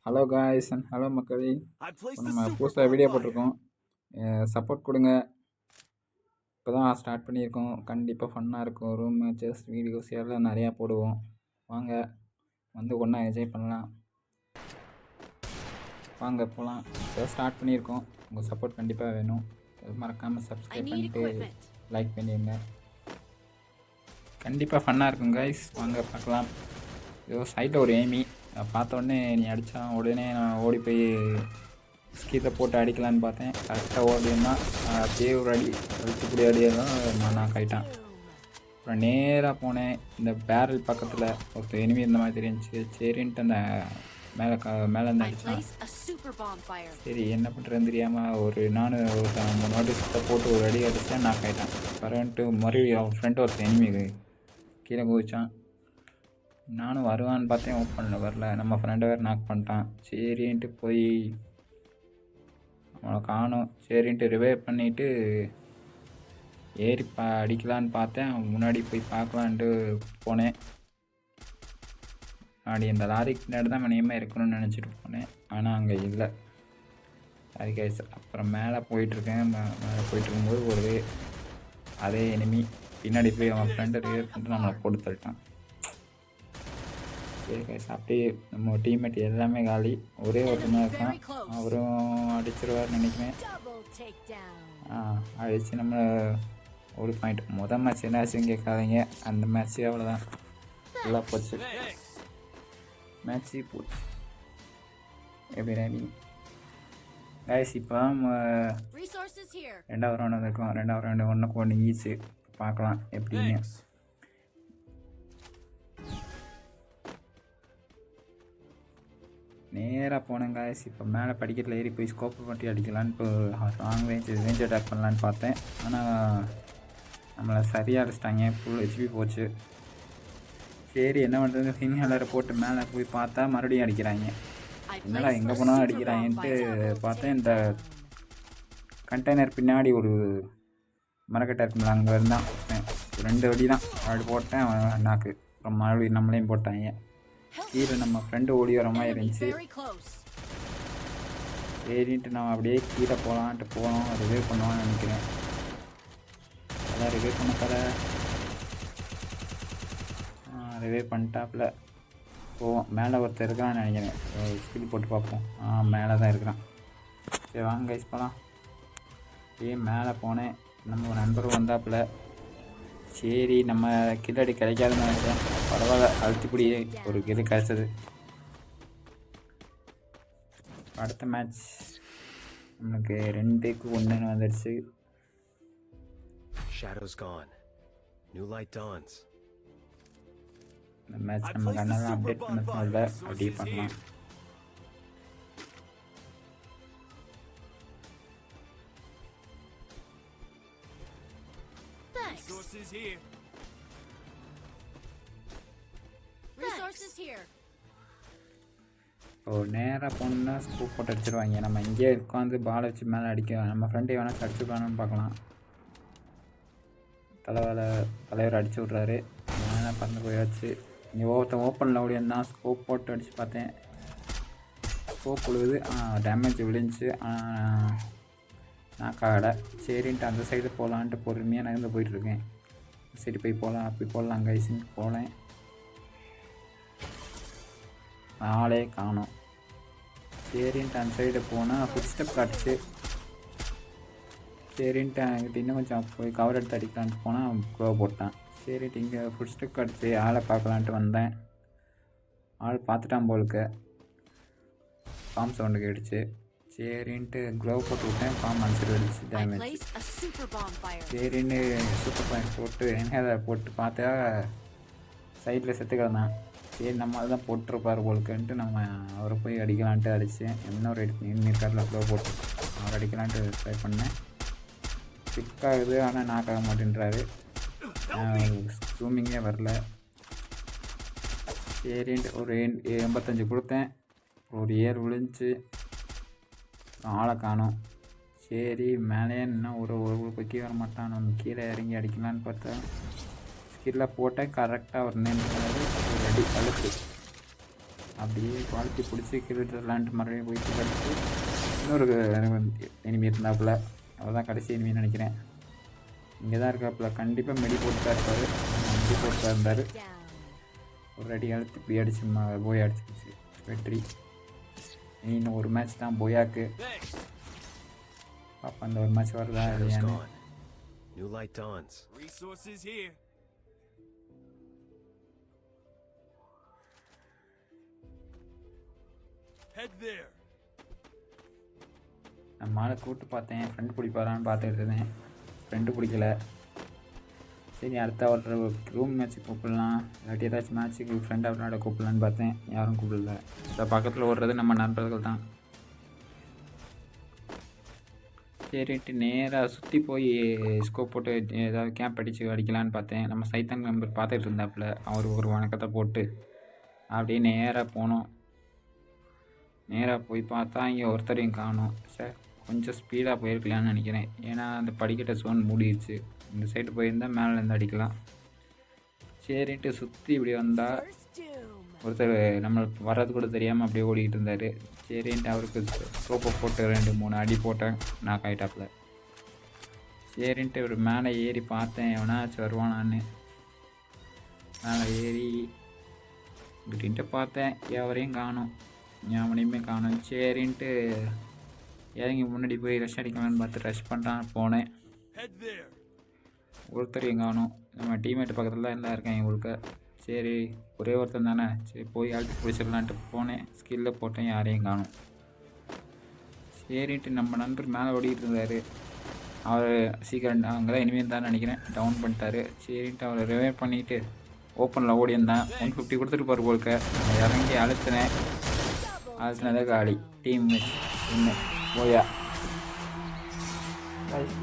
Hello guys and hello மக்களே. இப்போ நம்ம புதுசாக வீடியோ போட்டிருக்கோம், சப்போர்ட் கொடுங்க. இப்போ தான் ஸ்டார்ட் பண்ணியிருக்கோம். கண்டிப்பாக ஃபன்னாக இருக்கும். ரூம் மேட்சஸ் வீடியோஸ் எல்லாம் நிறையா போடுவோம். வாங்க வந்து ஒன்றா என்ஜாய் பண்ணலாம். வாங்க போகலாம். இப்போ ஸ்டார்ட் பண்ணியிருக்கோம். உங்கள் சப்போர்ட் கண்டிப்பாக வேணும். மறக்காமல் சப்ஸ்கிரைப் பண்ணிட்டு லைக் பண்ணிடுங்க. கண்டிப்பாக ஃபன்னாக இருக்கும் காய்ஸ். வாங்க பார்க்கலாம். ஏதோ சைட்டில் ஒரு எய்மி பார்த்த உடனே நீ அடித்தா உடனே நான் ஓடி போய் ஸ்கீத்தை போட்டு அடிக்கலான்னு பார்த்தேன். கரெக்டாக ஓடினா அப்படியே ஒரு அடி அழுத்தக்கூடிய அடியெல்லாம் நான் ஆகிட்டான். அப்புறம் நேராக போனேன். இந்த பேரல் பக்கத்தில் ஒருத்தர் எனிமி இருந்த மாதிரி தெரிஞ்சிச்சு. சரின்ட்டு அந்த மேலே இருந்து அடித்தான். சரி என்ன பண்ணுறதுன்னு தெரியாமல் நானும் ஒரு 3 வாட்டி சுத்த போட்டு ஒரு அடி அடித்தேன். நான் ஆகிட்டான். பரவாயில்ட்டு மறுபடியும் அவன் ஃப்ரெண்டு ஒருத்தர் எனிமி கீழே குதிச்சான். நானும் வருவான்னு பார்த்தேன். ஓப்பனில் வரல. நம்ம ஃப்ரெண்டை வேறு நாக் பண்ணிட்டான். சரின்ட்டு போய் அவனை காணும். சரின்ட்டு ரிவைவ் பண்ணிவிட்டு ஏறி அடிக்கலான்னு பார்த்தேன். முன்னாடி போய் பார்க்கலான்ட்டு போனேன். அப்படி இந்த லாரிக்கு பின்னாடி தான் மணியமாக இருக்கணும்னு நினச்சிட்டு போனேன். ஆனால் அங்கே இல்லை. Sorry guys. அப்புறம் மேலே போயிட்டுருக்கேன். மேலே போயிட்டுருக்கும்போது அதே எனிமி பின்னாடி போய் அவன் ஃப்ரெண்டை ரிவைவ் பண்ணிட்டு நம்மளை போட்டு தள்ளிட்டான். சரி கைஸ், அப்படியே நம்ம டீம்மேட் எல்லாமே காலி. ஒரே ஒருத்தமாக இருக்கான். அவரும் அடிச்சிருவார்னு நினைக்கிறேன். அடித்து நம்மளை ஒரு பாயிண்ட். மொதல் மேட்ச் என்னாச்சுன்னு கேட்காதீங்க. அந்த மேட்ச்சு அவ்வளோதான். ஃபுல்லாக போச்சு. மேட்ச்சு போச்சு. எப்படி ரேடி கைஸ். இப்போ ரெண்டாவது ரவுண்டு வந்திருக்கோம். ரெண்டாவது ரவுண்டு ஒன்று ஈஸு பார்க்கலாம் எப்படின்னு. நேராக போனேன் காய்ஸ். இப்போ மேலே படிக்கட்டில் ஏறி போய் ஸ்கோப்பை பற்றி அடிக்கலான்னு இப்போ லாங் ரேஞ்ச் அட்டாக் பண்ணலான்னு பார்த்தேன். ஆனால் நம்மளை சரியாக அடிச்சிட்டாங்க. ஃபுல் ஹெச்பி போச்சு. சரி என்ன பண்ணுறது, ஹின்ஹேலரை போட்டு மேலே போய் பார்த்தா மறுபடியும் அடிக்கிறாங்க. என்னடா எங்கே போனாலும் அடிக்கிறாங்கன்ட்டு பார்த்தேன். இந்த கண்டெய்னர் பின்னாடி ஒரு மரக்கட்டை இருக்குங்களா, அங்கே இருந்தான் 2 அடி தான் அப்படி போட்டேன். நாக்கு. அப்புறம் மறுபடியும் நம்மளையும் போட்டாங்க. கீழே நம்ம ஃப்ரெண்டு ஓடி வர மாதிரி இருந்துச்சு. சரின்ட்டு நம்ம அப்படியே கீழே போகலான்ட்டு போனோம். ரிவைவ் பண்ணுவான்னு நினைக்கிறேன். அதான் ரிவைவ் பண்ண தர ரிவைவ் பண்ணிட்டாப்புல. போவோம். மேலே ஒருத்தர் இருக்கிறான்னு நினைக்கிறேன். ஸ்கில் போட்டு பார்ப்போம். மேலே தான் இருக்கிறான். சரி வாங்க கைஸ் போகலாம். அப்படியே மேலே போனேன். நம்ம ஒரு நண்பர் வந்தாப்புல. சரி நம்ம கில்லடி கிடைக்காதுன்னு நினைக்கிறேன். பரவாயில்ல, அழுத்திப்படி ஒரு கில்லு கிடைச்சது. அடுத்த மேட்ச் நம்மளுக்கு 2-1 வந்துடுச்சு. இந்த மேட்ச் நம்ம கண்ணெல்லாம் அப்டேட் பண்ண சொன்னதில்ல. அப்படியே பண்ணலாம். நேராக போனோம்னா ஸ்கூப் போட்டு அடிச்சிருவாங்க. நம்ம இங்கேயே உட்காந்து பாலை வச்சு மேலே அடிக்க நம்ம ஃப்ரெண்டை வேணால் அடிச்சுக்கலான்னு பார்க்கலாம். தலைவர் அடிச்சு விட்றாரு. மேலே பறந்து போயாச்சு. இங்கே ஓப்பனில் ஓடினா ஸ்கோப் போட்டு அடித்து பார்த்தேன். ஸ்கோப் விழுது. டேமேஜ் விழுந்துச்சு. நான் காடை. சரின்ட்டு அந்த சைடு போகலான்ட்டு பொறுமையாக நகர்ந்து போயிட்டுருக்கேன். சரி போய் போகலாம், அப்படி போடலாம் கைஸுன்னு போனேன். ஆளே காணோம். சரின்ட்டு அந்த சைடு போனால் ஃபுட் ஸ்டெப் காட்டுச்சு. சரின்ட்டு அங்கிட்ட இன்னும் கொஞ்சம் போய் கவர் எடுத்து அடிக்கலான்ட்டு போனால் க்ளோ போட்டான். சரின்ட்டு இங்கே ஃபுட் ஸ்டெப் காட்டுச்சு. ஆளை பார்க்கலான்ட்டு வந்தேன். ஆள் பார்த்துட்டான் போலுக்கு. பாம் சவுண்டு கேட்டுச்சு. சரின்ட்டு க்ளோவ் போட்டு விட்டேன். பாம் அனுப்பிச்சிட்டு அடிச்சு டேமேஜ். சரின்னு சூப்பர் பாயிண்ட் போட்டு என்ன போட்டு பார்த்தா சைடில் செத்துக்கிறதான். சரி நம்ம அதுதான் போட்டிருப்பார் போலுக்குன்ட்டு நம்ம அவரை போய் அடிக்கலான்ட்டு அடித்தேன். இன்னொரு இருக்காரில் க்ளோவ் போட்டு அவர் அடிக்கலான்ட்டு ட்ரை பண்ணேன். ஸ்டிக்காகுது. ஆனால் நாக்காக மாட்டேன்றாரு. ஜூமிங்கே வரல. சரின்ட்டு ஒரு 85 கொடுத்தேன். ஒரு 7 விழுந்துச்சு. ஆளை காணோம். சரி மேலே இன்னும் ஒரு கொக்கி வர மாட்டான். நம்ம கீழே இறங்கி அடிக்கலான்னு பார்த்தா ஸ்கில்ல போட்டேன். கரெக்டாக ஒரு நேம் ஒரு அடி அழுத்து. அப்படியே குவாலிட்டி பிடிச்சி கிரிக்கெட் விளாண்டு மறுபடியும் போயிட்டு கடிச்சு இன்னொரு எனிமி இருந்தாப்புல. அவர் தான் கடைசி எனிமின்னு நினைக்கிறேன். இங்கே தான் இருக்காப்புல. கண்டிப்பாக மெடி போட்டு தான் இருப்பார். மெடி போட்டு தான் இருந்தார். ஒரு அடி அழுத்து இப்படி அடிச்சு போய் அடிச்சிருச்சு. வெற்றி. இன்னும் ஒரு மேட்ச் தான் போயாக்கு. பாப்பா அந்த ஒரு மேட்ச் வருதா இல்லையான்னு. New light dawns. Resources here. Head there. நான் மாலை கூப்பிட்டு பார்த்தேன். ஃப்ரெண்டு பிடிப்பாரான்னு பார்த்துட்டு இருந்தேன். ஃப்ரெண்டு பிடிக்கல. சரி அடுத்த ஒரு ரூம் மேட்ச்சுக்கு கூப்பிடலாம், இல்லாட்டி ஏதாச்சும் மேட்ச்சுக்கு ஃப்ரெண்டாக விளையாட கூப்பிடலான்னு பார்த்தேன். யாரும் கூப்பிடல. இப்போ பக்கத்தில் ஓடுறது நம்ம நண்பர்கள் தான். சரின்ட்டு நேராக சுற்றி போய் ஸ்கோப் போட்டு ஏதாவது கேம்ப் அடித்து அடிக்கலான்னு பார்த்தேன். நம்ம சைத்தான் மெம்பர் பார்த்துட்டு இருந்தாப்புல. அவருக்கு ஒரு வணக்கத்தை போட்டு அப்படியே நேராக போனோம். நேராக போய் பார்த்தா இங்கே ஒருத்தரையும் காணும். சார் கொஞ்சம் ஸ்பீடாக போயிருக்கலான்னு நினைக்கிறேன். ஏன்னா அந்த படிக்கட்டை சோன் மூடிடுச்சு. இந்த சைடு போயிருந்தால் மேலேருந்து அடிக்கலாம். சரின்ட்டு சுற்றி இப்படி வந்தால் ஒருத்தர் நம்மளுக்கு வர்றது கூட தெரியாமல் அப்படியே ஓடிக்கிட்டு இருந்தார். சரின்ட்டு அவருக்கு ஸ்கோப்பை போட்டு 2-3 அடி போட்டேன். நாக் ஆகிட்டாப்புல. சரின்ட்டு ஒரு மேலே ஏறி பார்த்தேன் எவனாச்சும் வருவானான்னு. மேலே ஏறி இப்படின்ட்டு பார்த்தேன். எவரையும் காணும். எவனையுமே காணும். சரின்ட்டு இறங்கி முன்னாடி போய் ரஷ் அடிக்கலான்னு பார்த்து ரஷ் பண்ணுறான் போனேன். ஒருத்தரையும் காணும். நம்ம டீம்மேட்டு பக்கத்தில் தான் எல்லாம் இருக்கேன் உங்களுக்கு. சரி ஒரே ஒருத்தர் தானே, சரி போய் அழுத்தி பிடிச்சிடலான்ட்டு போனேன். ஸ்கில்லில் போட்டேன். யாரையும் காணும். சரின்ட்டு நம்ம நண்பர் மேலே ஓடிக்கிட்டு இருந்தார். அவர் சீக்கிரம் அங்கே தான் இனிமேல் தான் நினைக்கிறேன் டவுன் பண்ணிட்டாரு. சரின்ட்டு அவரை ரிவைவ் பண்ணிவிட்டு ஓப்பனில் ஓடியிருந்தான். 150 கொடுத்துட்டு போகிற போலுக்க. இறங்கி அழுத்தினேன். அழுத்தினதே காலி. டீம் மேட்ச் இன்னும் போயா.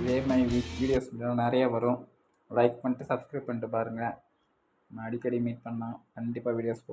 இதே மாதிரி வீடியோஸ் நிறையா வரும். லைக் பண்ணிட்டு சப்ஸ்கிரைப் பண்ணிட்டு பாருங்கள். நம்ம அடிக்கடி மீட் பண்ணலாம். கண்டிப்பாக வீடியோஸ்